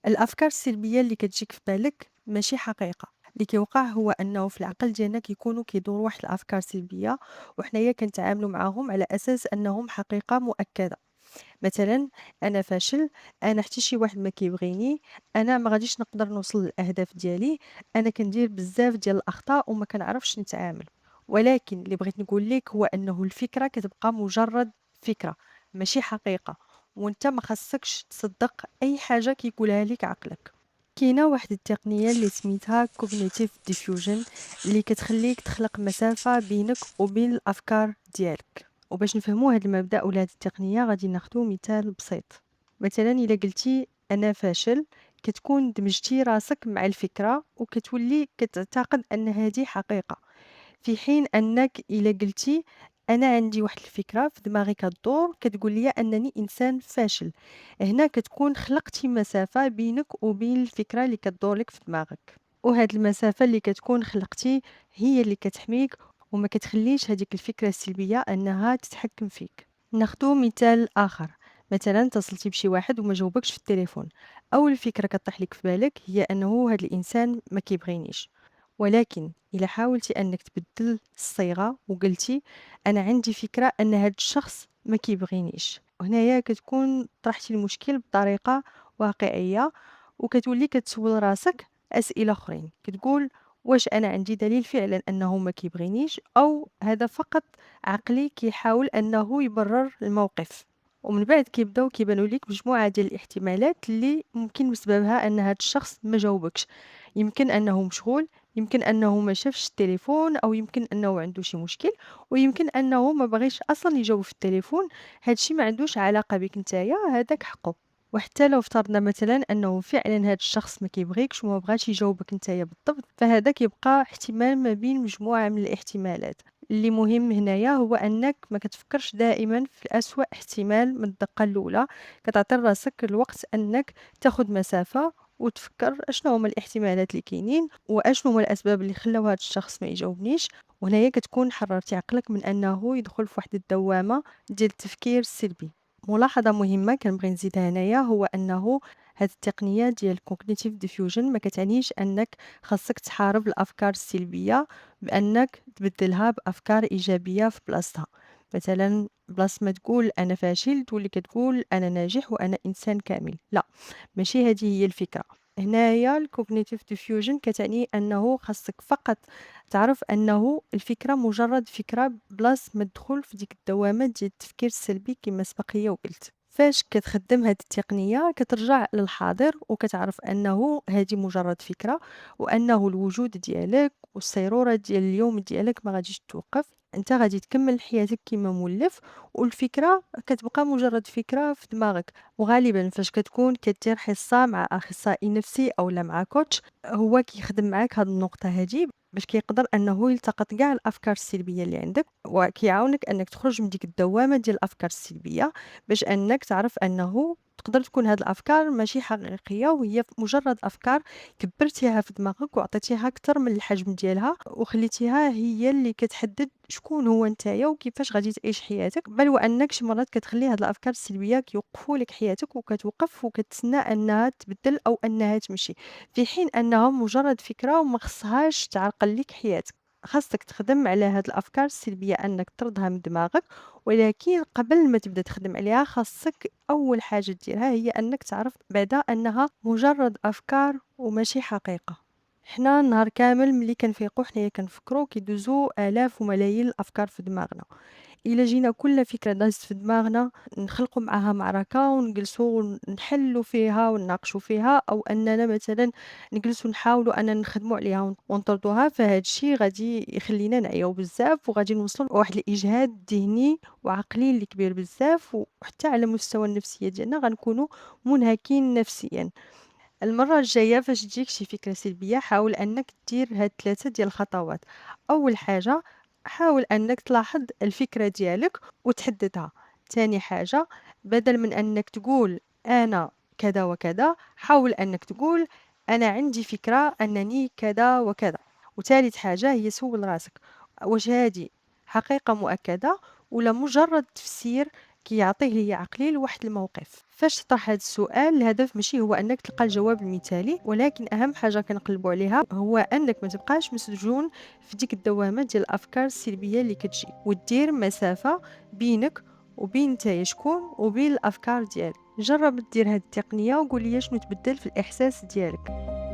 الأفكار السلبية اللي كتجيك في بالك ماشي حقيقة. اللي كيوقع هو أنه في العقل ديالنا كيكونوا كيدوروا واحد الأفكار سلبية، وحنايا كنتعاملوا معاهم على أساس أنهم حقيقة مؤكدة. مثلا أنا فاشل، أنا حتى شي واحد ما كيبغيني، أنا ما غاديش نقدر نوصل للأهداف ديالي، أنا كندير بزاف ديال الأخطاء وما كنعرفش نتعامل. ولكن اللي بغيت نقول لك هو أنه الفكرة كتبقى مجرد فكرة، ماشي حقيقة، وانت ما خاصكش تصدق أي حاجة كيقولها لك عقلك. كاينة واحد التقنية اللي سميتها cognitive diffusion، اللي كتخليك تخلق مسافة بينك وبين الأفكار ديالك. وباش نفهموا هذا المبدأ ولا هذه التقنية غادي ناخدو مثال بسيط. مثلا إلا قلتي أنا فاشل، كتكون دمجتي راسك مع الفكرة وكتولي كتعتقد أن هذه حقيقة، في حين أنك إلا قلتي أنا عندي واحد الفكرة في دماغي كدور كتقول لي أنني إنسان فاشل، هنا كتكون خلقتي مسافة بينك وبين الفكرة اللي كدور لك في دماغك. وهاد المسافة اللي كتكون خلقتي هي اللي كتحميك وما كتخليش هذيك الفكرة السلبية أنها تتحكم فيك. ناخدو مثال آخر. مثلا اتصلتي بشي واحد وما جاوبكش في التليفون، أول فكرة كطيح لك في بالك هي أنه هاد الإنسان ما كيبغينيش. ولكن إلا حاولتِ أنِّك تبدّل الصيغة وقلتِ أنا عندي فكرة أن هاد الشخص ما كيبغينيش، وهنايا كتكون طرحتِ المشكل بطريقة واقعية، وكتولي كتسول راسك أسئلة أخرين، كتقول واش أنا عندي دليل فعلًا أنه ما كيبغينيش، أو هذا فقط عقلي كيحاول أنه يبرر الموقف. ومن بعد كيبداو كيبانوا ليك مجموعة ديال الاحتمالات اللي ممكن بسببها أن هاد الشخص ما جاوبكش. يمكن أنه مشغول، يمكن أنه ما شافش التليفون، أو يمكن أنه عنده شي مشكل، ويمكن أنه ما بغيش أصلا يجاوب في التليفون. هادشي ما عندوش علاقة بك نتايا، هذاك حقه. وحتى لو افترضنا مثلا أنه فعلا هاد الشخص ما كيبغيكش وما بغاش يجاوبك نتايا بالضبط، فهذا كيبقى احتمال ما بين مجموعة من الاحتمالات. اللي مهم هنايا هو أنك ما كتفكرش دائما في الأسوأ احتمال من الدقة الأولى، كتعطي لراسك الوقت أنك تاخد مسافة وتفكر اشنو هما الاحتمالات اللي كاينين واشنو هما الاسباب اللي خلاو هذا الشخص ما يجاوبنيش. وهنايا كتكون حررتي عقلك من انه يدخل في واحد الدوامه ديال التفكير السلبي. ملاحظه مهمه كنبغي نزيدها هنايا هو انه هذه التقنيه ديال cognitive diffusion ما كتعنيش انك خاصك تحارب الافكار السلبيه بانك تبدلها بافكار ايجابيه في بلاصتها. مثلا بلاصه ما تقول انا فاشل تولي كتقول انا ناجح وانا انسان كامل. لا، ماشي هذه هي الفكرة. هنايا الcognitive diffusion كتعني أنه خاصك فقط تعرف أنه الفكرة مجرد فكرة بلاص ما تدخل في ديك الدوامات ديال التفكير السلبي كما سبق ليا وقلت. فاش كتخدم هذه التقنية كترجع للحاضر وكتعرف أنه هذه مجرد فكرة، وأنه الوجود ديالك والسيرورة ديال اليوم ديالك ما غاديش توقف. انت غادي تكمل حياتك كما مولف، والفكرة كتبقى مجرد فكرة في دماغك. وغالبا فاش كتكون كدير حصة مع أخصائي نفسي أولا مع كوتش، هو كيخدم معاك هاد النقطة هادي باش كيقدر أنه يلتقط كاع الأفكار السلبية اللي عندك، وكيعاونك أنك تخرج من ديك الدوامة ديال الأفكار السلبية، باش أنك تعرف أنه تقدر تكون هاد الأفكار ماشي حقيقية، وهي مجرد أفكار كبرتيها في دماغك وعطيتيها أكتر من الحجم ديالها، وخليتيها هي اللي كتحدد شكون هو نتايا وكيفاش غادي تعيش حياتك. بل وانك شي مرات كتخلي هاد الافكار السلبيه كيوقفوا لك حياتك وكتوقف وكتسنى انها تبدل او انها تمشي، في حين انها مجرد فكره وما خصهاش تعرقل لك حياتك. خاصك تخدم على هاد الافكار السلبيه انك تطردها من دماغك، ولكن قبل ما تبدا تخدم عليها خاصك اول حاجه ديرها هي انك تعرف بعدا انها مجرد افكار وماشي حقيقه. حنا النهار كامل ملي كنفيقو حنايا كنفكرو كيدوزو آلاف وملايين الأفكار في دماغنا. إلا جينا كل فكرة دازت في دماغنا نخلقوا معاها معركة ونجلسوا نحلوا فيها ونناقشوا فيها، أو أننا مثلا نجلسوا نحاولوا أننا نخدموا عليها ونطردوها، فهاد الشيء غادي يخلينا نعياو بزاف وغادي نوصلوا لواحد الإجهاد ذهني وعقلي اللي كبير بزاف، وحتى على مستوى النفسية ديالنا غنكونوا منهكين نفسيا. المرة الجاية فاش تجيك شي فكرة سلبية حاول أنك دير هاد 3 ديال الخطوات. أول حاجة حاول أنك تلاحظ الفكرة ديالك وتحددها. تاني حاجة، بدل من أنك تقول أنا كذا وكذا، حاول أنك تقول أنا عندي فكرة أنني كذا وكذا. وتالت حاجة هي سول راسك واش هادي حقيقة مؤكدة ولا مجرد تفسير كيعطيه ليا عقلي لواحد الموقف. فاش تطرح هذا السؤال، الهدف ماشي هو انك تلقى الجواب المثالي، ولكن اهم حاجه كنقلبوا عليها هو انك ما تبقاش مسجون في ديك الدوامه ديال الافكار السلبيه اللي كتجي، ودير مسافه بينك وبين نتايا شكون وبين الافكار ديالك. جرب دير هذه التقنيه وقول لي شنو تبدل في الاحساس ديالك.